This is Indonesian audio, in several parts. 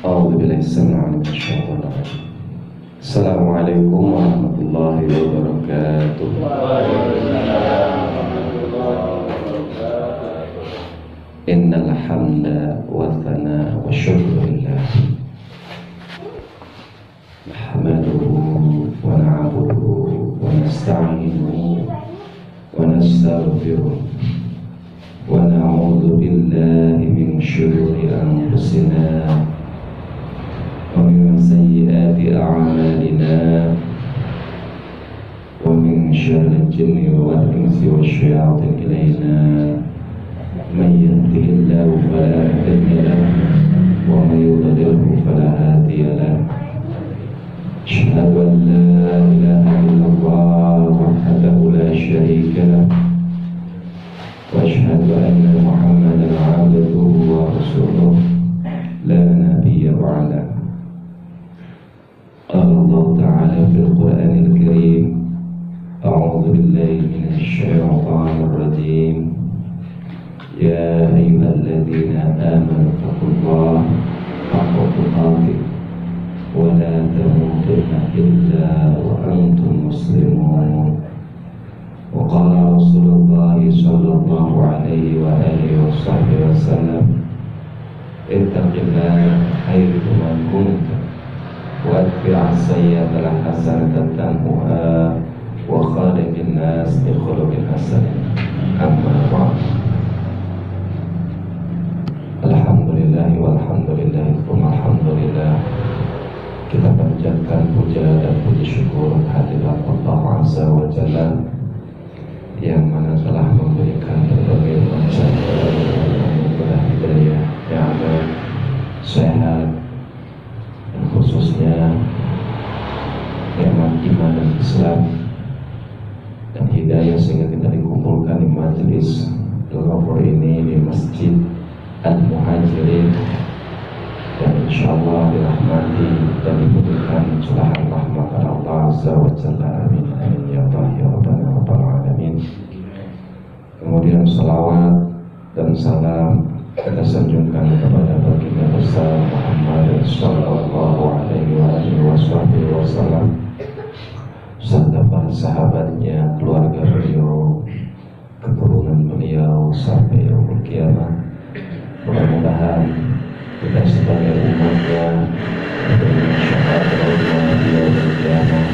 أعوذ بالله السميع العليم من الشيطان الرجيم. السلام عليكم ورحمة الله وبركاته. إن الحمد والثناء والشكر لله نحمده ونعبده ونستعينه ونستغفره ونعوذ بالله من شرور أنفسنا ومن سيئات أعمالنا ومن شر الجن والإنس والشياطين إلينا من يهده الله فلا مضل له ومن يضلله فلا هادي له. أشهد أن لا إله إلا الله وحده لا شريك له وأشهد أن محمدا عبده ورسوله لا نبي بعده. قال الله تعالى في القرآن الكريم: أعوذ بالله من الشيطان الرجيم. يا أيها الذين آمنوا اتقوا الله حق تقاته ولا تموتن إلا وأنتم مسلمون. وقال رسول الله صلى الله عليه وآله وصحبه وسلم: اتق الله حيثما كنت واتبع السيئة الحسنة تمحها وخالق الناس بخلق حسن. أما بعد. Alhamdulillah walhamdulillah thumma alhamdulillah. Kita panjatkan puja dan puji syukur kehadirat Allah Azza wa Jalla yang mana telah memberikan berbagai macam anugerah hidayah, nikmat, sehat, dan khususnya nikmat iman dan Islam dan hidayah sehingga kita dikumpulkan di majelis Al-Ghafur ini di Masjid Al-Muhajirin, dan insyaallah dirahmati dan diberikan curahan rahmat Allah Azza wa Jalla. Amin amin ya Allah ya Rabbana rabbal alamin. Kemudian salawat dan salam kita sanjungkan kepada baginda besar Muhammad sallallahu alaihi wasallam serta para sahabatnya, keluarga beliau, keturunan beliau sampai yaumul kiamat. Mudah-mudahan kita sebagai umatnya diberikan syafaat Allah di yaumul kiamat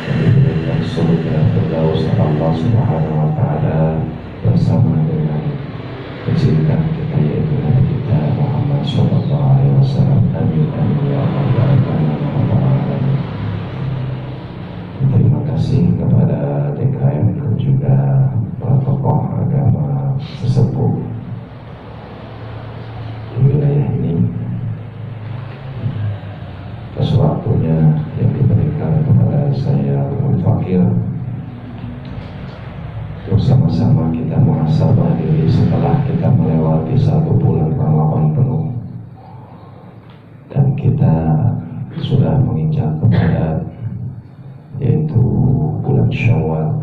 dan diberikan surga firdaus Allah Subhanahu wa taala bersama dengan pecinta kita yaitu Nabi kita Muhammad sallallahu alaihi wasallam. Amin amin ya rabbal alamin. Terima kasih kepada DKM dan juga para tokoh agama sesepuh di wilayah ini atas waktunya yang diberikan kepada saya Al Fakir untuk sama-sama kita muhasabah diri setelah kita melewati 1 bulan Ramadan penuh dan kita sudah menginjak kepada yaitu bulan Syawal,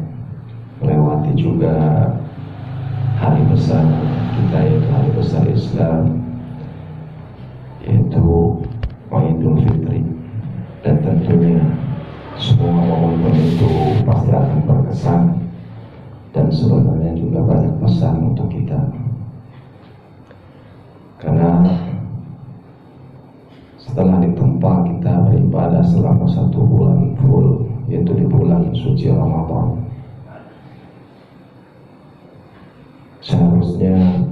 melewati juga hari besar kita yaitu hari besar Islam yaitu Idul Fitri, dan tentunya semua momen itu pasti akan berkesan dan sebenarnya juga banyak pesan untuk kita, karena setelah ditempa kita beribadah selama 1 bulan full yaitu di bulan suci Ramadan, seharusnya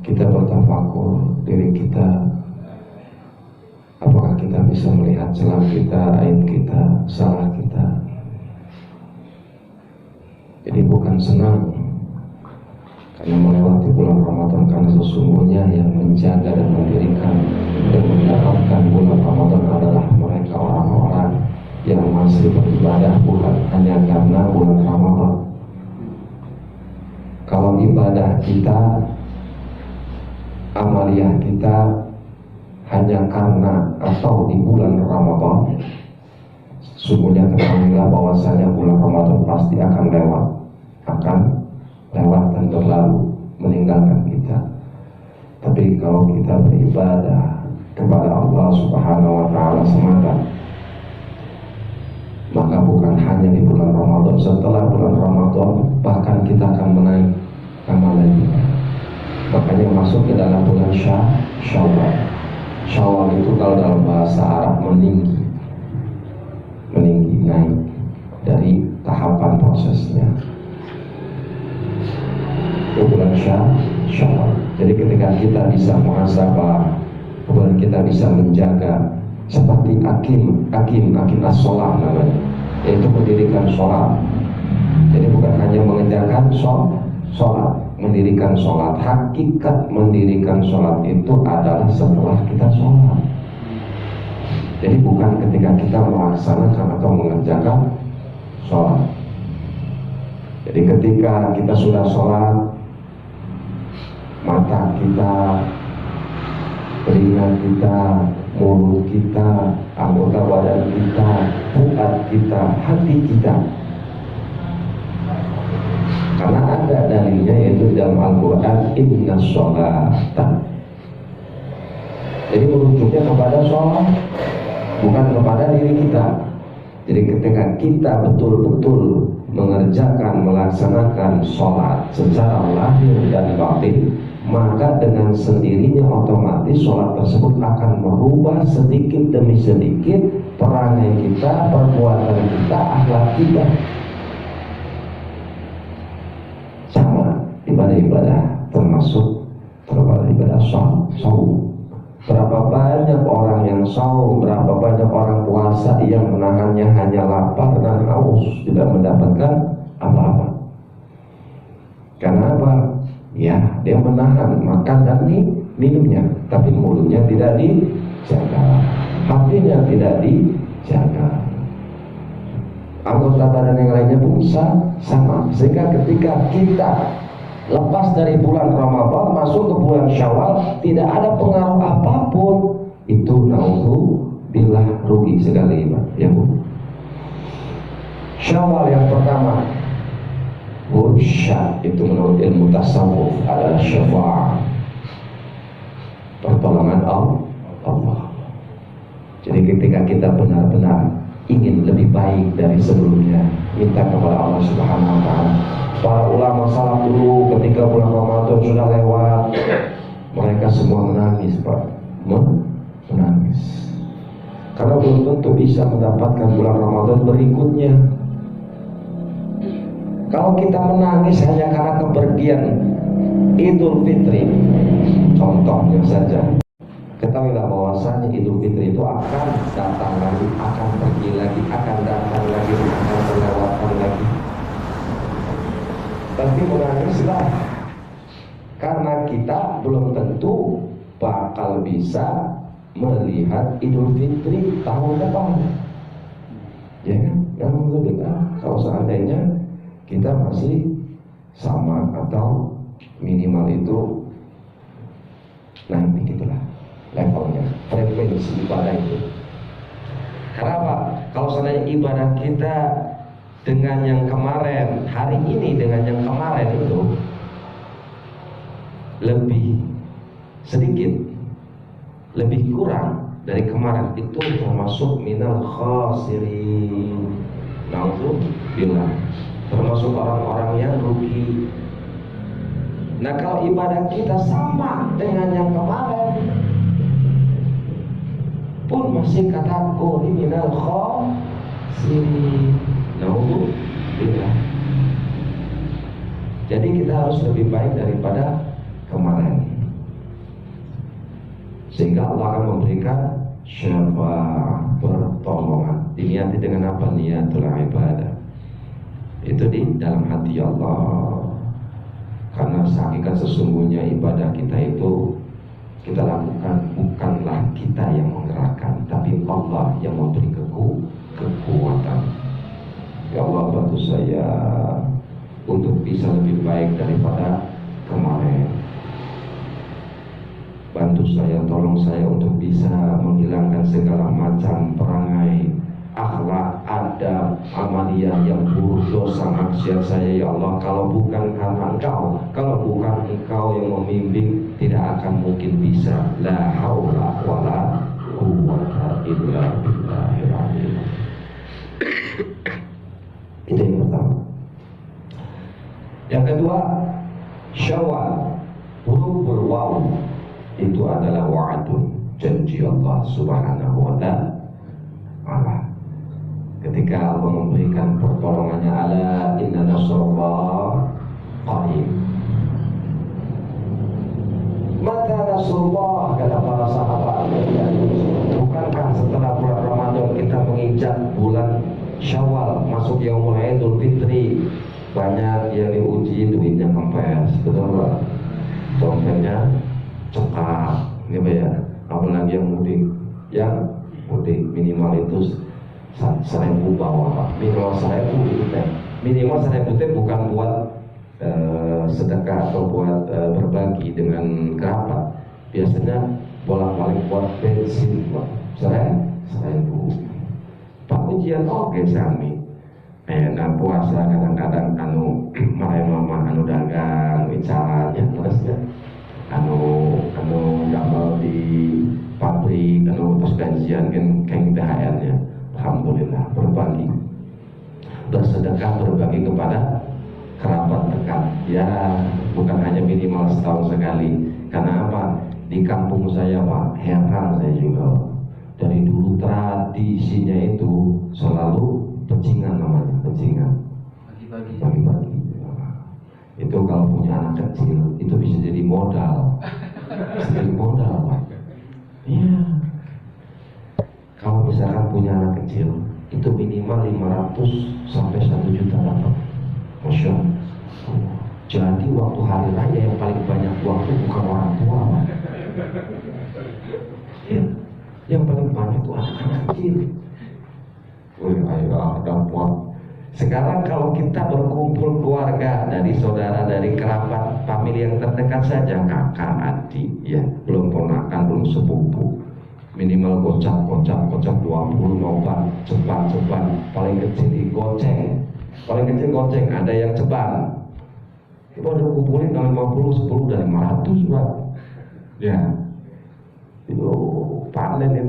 kita bertafakur diri kita, apakah kita bisa melihat celah kita, aib kita, salah kita. Jadi bukan senang karena melewati bulan Ramadan, karena sesungguhnya yang menjaga dan mendirikan dan mendapatkan bulan Ramadan adalah mereka orang-orang yang masih beribadah bukan hanya karena bulan Ramadan. Kalau ibadah kita, amaliyah kita hanya karena atau di bulan Ramadan, sungguhnya ketahuilah bahwasanya bulan Ramadan pasti akan lewat dan berlalu meninggalkan kita. Tapi kalau kita beribadah kepada Allah Subhanahu wa Ta'ala semata, maka bukan hanya di bulan Ramadan, setelah bulan Ramadan bahkan kita akan menaik amalan. Makanya masuk ke dalam bulan Syawal. Syawal itu kalau dalam bahasa Arab meninggi, naik dari tahapan prosesnya. Itu bulan Syawal. Jadi ketika kita bisa muhasabah, kemudian kita bisa menjaga seperti akim as-sholah namanya, yaitu mendirikan sholat. Jadi bukan hanya mengerjakan sholat, mendirikan sholat. Hakikat mendirikan sholat itu adalah setelah kita sholat. Jadi bukan ketika kita melaksanakan atau mengerjakan sholat. Jadi ketika kita sudah sholat, mata kita, telinga kita, mulut kita, anggota badan kita, fuad kita, hati kita. Karena ada dalilnya, yaitu dalam Al-Quran, inna sholata. Jadi merujuknya kepada sholat, bukan kepada diri kita. Jadi ketika kita betul-betul mengerjakan, melaksanakan sholat secara lahir dan batin, maka dengan sendirinya otomatis sholat tersebut akan merubah sedikit demi sedikit perangai kita, perbuatan kita, akhlak kita. Sama ibadah-ibadah, termasuk ibadah saum. Berapa banyak orang yang saum, berapa banyak orang puasa yang menahannya hanya lapar dan haus, tidak mendapatkan apa-apa. Karena apa? Ya, dia menahan makan dan minumnya, tapi mulutnya tidak dijaga, hatinya tidak dijaga, anggota badan yang lainnya pun sama. Sehingga ketika kita lepas dari bulan Ramadan masuk ke bulan Syawal, tidak ada pengaruh apapun. Itu naudzubillah, rugi sekali, ya Bu. Syawal yang pertama, Hursya, itu menurut ilmu tasawuf adalah syafa'ah, pertolongan Allah. Jadi ketika kita benar-benar ingin lebih baik dari sebelumnya, minta kepada Allah Subhanahu wa Ta'ala. Para ulama salaf dulu ketika bulan Ramadan sudah lewat, mereka semua menangis, Pak. Menangis. Karena belum tentu bisa mendapatkan bulan Ramadan berikutnya. Kalau kita menangis hanya karena kepergian Idul Fitri, contohnya saja, ketahuilah bahwasanya Idul Fitri itu akan datang lagi, akan pergi lagi, akan datang lagi, akan terlewatkan lagi. Tapi menangislah, karena kita belum tentu bakal bisa melihat Idul Fitri tahun depan. Ya kan? Alhamdulillah, kalau seandainya kita masih sama atau minimal itu begitulah levelnya, frekuensi ibadah itu. Karena apa? Kalau seandainya ibadah kita dengan yang kemarin, hari ini dengan yang kemarin itu lebih sedikit, lebih kurang dari kemarin, itu termasuk minal khasirin. Naudzubillah, termasuk orang-orang yang rugi. Nah, kalau ibadah kita sama dengan yang kemarin pun masih kategori minal khasirin. Naudzubillah. Jadi kita harus lebih baik daripada kemarin, sehingga Allah akan memberikan syafaat, pertolongan. Diniati dengan apa? Niatul ibadah. Itu di dalam hati Allah. Karena hakikat sesungguhnya ibadah kita itu kita lakukan bukanlah kita yang menggerakkan, tapi Allah yang memberi kekuatan. Ya Allah, bantu saya untuk bisa lebih baik daripada kemarin. Bantu saya, tolong saya untuk bisa menghilangkan segala macam perangai, akhlak, adab, amaliyah yang buruk, dosa, maksiat saya, ya Allah. Kalau bukan karena Engkau, kalau bukan Engkau yang membimbing, tidak akan mungkin bisa. La haula wala quwwata illa billahil azim. Itu yang pertama. Yang kedua, Syawal, huruf berwaw itu adalah wa'adun, janji Allah Subhanahu wa ta'ala. Ketika Allah memberikan pertolongannya, ala inna nasrullah qarib. Mata nasrullah, kata para sahabat, bukankah setelah bulan Ramadan kita menginjak bulan Syawal, masuk Yaumul Idul Fitri, banyak yang diuji duitnya kempes, betul nggak? Dompetnya cekak, gitu ya. Apalagi yang mudik minimal itu 1.000 bawah, minimal 1.000 itu teh. Minimal 1.000 teh bukan buat sedekah atau buat berbagi dengan kerabat. Biasanya bolak-balik buat bensin, Pak. 1.000. Pak ujian oke sami. Nah puasa kadang-kadang anu mare mama anu dagang bicaranya terusnya anu gambar di pabrik anu terus gajian kan kayak THR-nya. Alhamdulillah berbagi, bersedekah, berbagi kepada kerabat dekat. Ya bukan hanya minimal setahun sekali. Karena apa? Di kampung saya Pak, heran saya juga. Dari dulu tradisinya itu selalu pecingan, namanya pecingan, bagi-bagi. Itu kalau punya anak kecil itu bisa jadi modal, Pak. Iya. Kalau misalkan punya anak kecil itu minimal 500 sampai 1 juta dapat. Masya Allah. Jadi waktu hari raya yang paling banyak waktu bukan orang tua, Pak. Ya. Yang paling banyak itu anak-anak kecil. Ayo dapat. Sekarang kalau kita berkumpul keluarga, dari saudara, dari kerabat, famili yang terdekat saja, kakak, adik, ya, belum ponakan, belum sepupu, minimal gocap 20 nobat, cepat, paling kecil digoceng, ada yang cepat. Kita udah kumpulin 50, 10 dan 500 Pak. Ya. Itu panen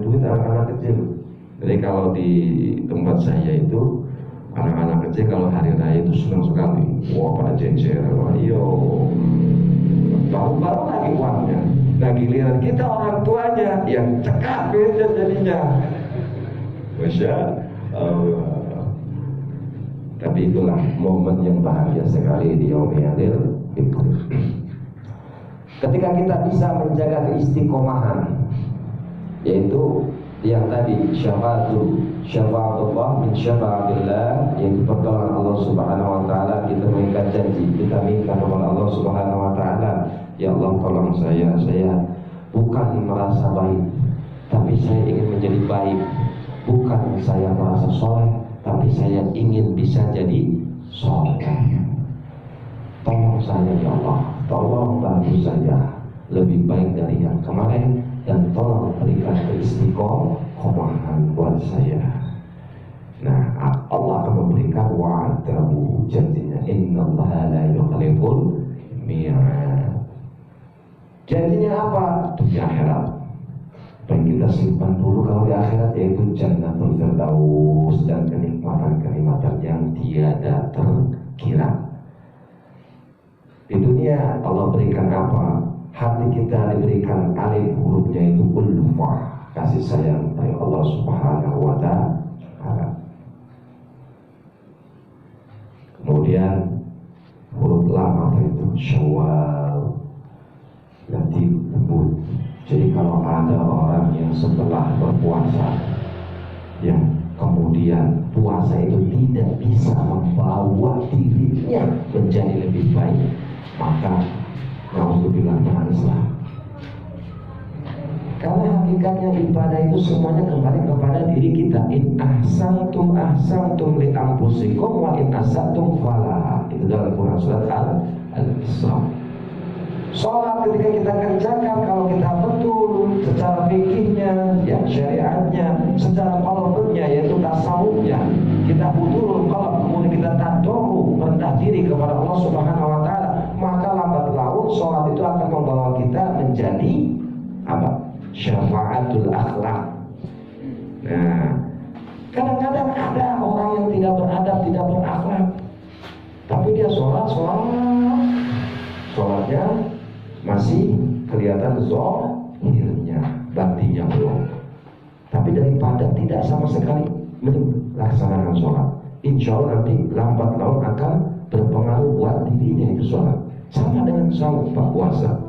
duit anak-anak kecil. Jadi kalau di tempat saya itu anak-anak kecil kalau hari raya itu senang sekali. Wah pada jejer, baru lagi uangnya. Nah giliran kita orang tuanya yang cekak beda jadinya. Masya Allah. Tapi itulah momen yang bahagia sekali di Yaumul Fitri. Ketika kita bisa menjaga keistiqomahan, yaitu yang tadi syafa'atullah min syafa'atillah, yaitu pertolongan Allah Subhanahu wa taala. Kita mengikat janji, kita minta kepada Allah Subhanahu wa taala, ya Allah tolong saya bukan merasa baik, tapi saya ingin menjadi baik. Bukan saya merasa soleh, tapi saya ingin bisa jadi soleh. Tolong saya ya Allah, tolong bantu saya lebih baik dari yang kemarin, dan tolong berikan keistiqomahan buat saya. Nah, Allah akan memberikan wa'adahu, janjinya, innallaha la yukhliful mi'ad. Janjinya apa? Dunia akhirat. Yang kita simpan dulu kalau di akhirat, yaitu Jannatul Firdaus dan kenikmatan-kenikmatan yang tiada terkira. Di dunia Allah berikan apa? Hati kita diberikan alif, hurufnya itu ulfah, kasih sayang dari Allah Subhanahu wa ta'ala. Kemudian huruf lam apa itu? Syawal, latif, lembut. Jadi kalau ada orang yang setelah berpuasa, ya kemudian puasa itu tidak bisa membawa dirinya menjadi lebih baik, maka na'udzubillah menangislah. Karena hakikatnya ibadah itu semuanya kembali kepada diri kita. In ahsantum li anfusikum wa in asatum falaha. Itu dalam Quran surat Al-Isra. Sholat ketika kita kerjakan, kalau kita betul secara fikihnya, ya syariatnya, secara qalbnya, yaitu tasawufnya, kita betul qalb, kemudian kita tadoru, merendah diri kepada Allah Subhanahu wa ta'ala, maka lambat laun sholat itu akan membawa kita menjadi apa? Syafaatul akhlak. Nah, kadang-kadang ada orang yang tidak beradab, tidak berakhlak, tapi dia sholatnya masih kelihatan zahirnya, batinnya belum. Tapi daripada tidak sama sekali, mending laksanakan sholat. Insya Allah nanti lambat laun akan berpengaruh buat dirinya itu sholat. Sama dengan saum, puasa.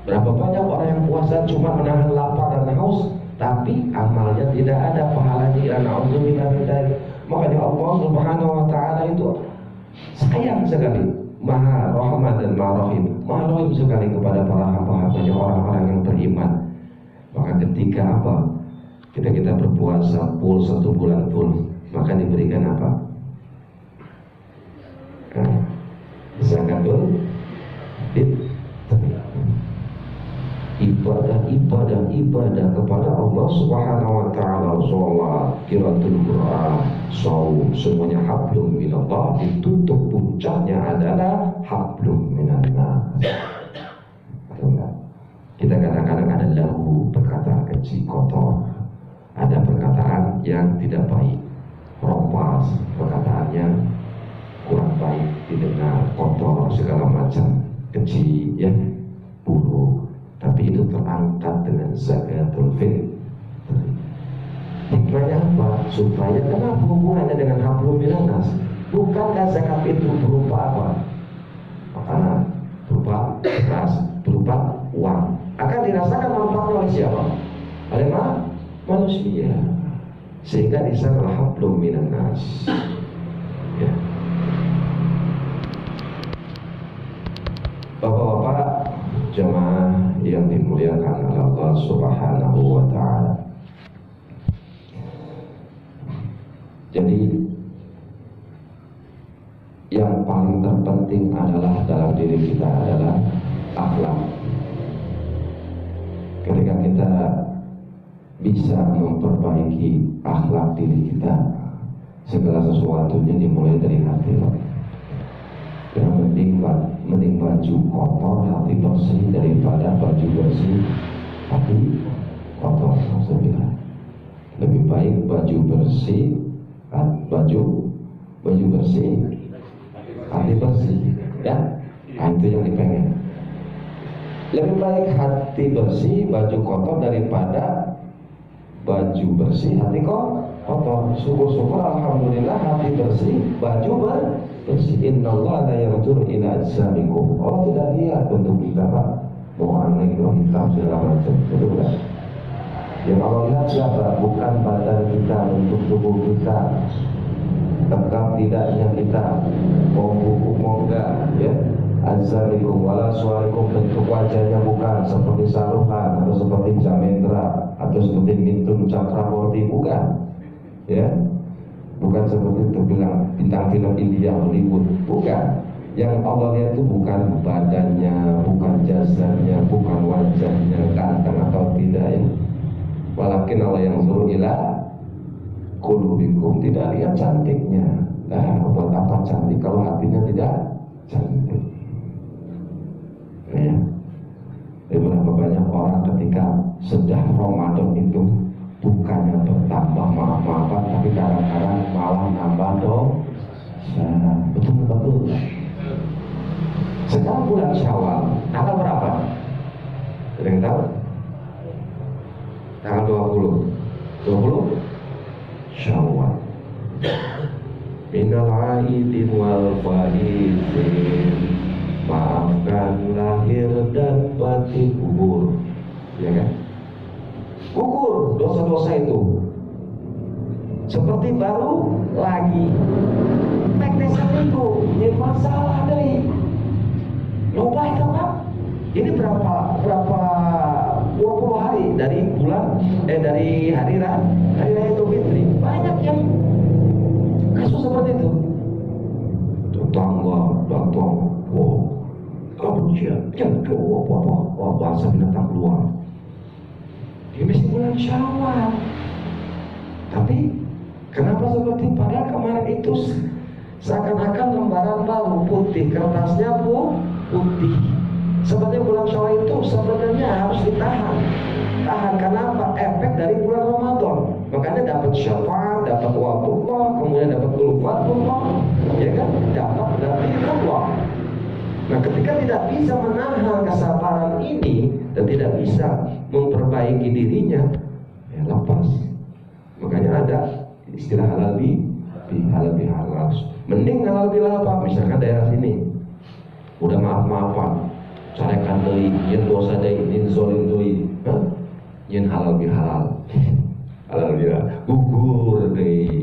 Berapa banyak orang yang puasa cuma menahan lapar dan haus, tapi amalnya tidak ada, pahalanya ila na'udzubillah min dzalik. Makanya Allah Subhanahu wa taala itu sayang sekali, Maha Rahman dan Maha Rahim, Maha Rahim sekali kepada para hamba-hambanya, orang-orang yang beriman. Maka ketika apa? Kita berpuasa full 1 bulan full, maka diberikan apa? Zakatul fitr. Ibadah kepada Allah Subhanahu wa taala, sholat, qiraatul Quran, saum, semuanya hablum minallah, ditutup puncaknya adalah hablum minannas. Kita kadang-kadang ada lahu, perkataan keji, kotor, ada perkataan yang tidak baik, rompas, perkataannya kurang baik didengar, kotor, segala macam, keji, ya, buruk. Tapi itu terangkat dengan zakatul fitr. Hikmahnya apa? Supaya kenapa hubungannya dengan hablum minannas? Bukankah zakat itu berupa apa? Makanan, berupa beras, berupa uang. Akan dirasakan manfaatnya oleh siapa? Oleh manusia. Sehingga di sana hablum minannas. Ya. Bapak-bapak jemaah yang dimuliakan oleh Allah Subhanahu wa taala. Jadi yang paling terpenting adalah dalam diri kita adalah akhlak. Ketika kita bisa memperbaiki akhlak diri kita, segala sesuatunya dimulai dari hati. Yang mending baju kotor hati bersih daripada baju bersih hati kotor. Maksudnya lebih baik baju bersih baju bersih hati bersih, ya. Nah, itu yang dipengen. Lebih baik hati bersih baju kotor daripada baju bersih hati kotor. Syukur-syukur alhamdulillah hati bersih baju bersih. Innallaha la yanzuru ila ajsamikum. Allah tidak lihat bentuk kita, Pak, mau aneh, mau hitam, segala macam. Itu bukan. Yang Allah lihat siapa? Bukan badan kita, bentuk tubuh kita, tegap tidaknya kita, mau buku mau enggak, ya. Ajsamikum wala suarikum, bentuk wajahnya bukan seperti Saruhan atau seperti Jamendra atau seperti Mintun Cakraborty, bukan, ya. Bukan seperti itu bilang bintang film India Hollywood, bukan. Yang Allah lihat itu bukan badannya, bukan jasanya, bukan wajahnya, ganteng atau tidak, ya. Walakin Allah yang suruh ila qulubikum, tidak lihat cantiknya. Nah, buat apa cantik kalau hatinya tidak cantik? Ya. Berapa banyak orang ketika sedang Ramadan itu bukannya bertambah maaf-maafan, tapi kadang-kadang malah nambah dosa. Betul. Sekarang bulan Syawal, tanggal berapa? Ada yang tahu? Tanggal 20 Syawal. Minal aidin wal faizin, maafkan lahir dan batin, gugur, ya kan? Gugur dosa-dosa itu seperti baru lagi teknis seminggu, ini masalah dari lupa itu kan. Ini berapa 20 hari dari bulan dari hari raya Idul Fitri, banyak yang kasus seperti itu. Tetangga datang, kebencian, jangan bahasa binatang keluar. Ini masih bulan Syawal, tapi kenapa seperti padahal kemarin itu seakan-akan lembaran baru putih, kertasnya putih, Sebenarnya bulan Syawal itu sebenarnya harus ditahan. Tahan karena apa? Efek dari bulan Ramadan. Makanya dapat syafaat, dapat wa'dullah, kemudian dapat ulfatullah, ya kan? Dapat dari Allah. Nah, ketika tidak bisa menahan kesabaran ini dan tidak bisa memperbaiki dirinya, ya lepas. Makanya ada istilah halal bihalal. Mending halal bihalal, misalkan daerah sini udah maaf-maafan, carekan deui, yen dosa deui, yen zolim deui, yen halal bihalal. Halal bihalal, gugur deui.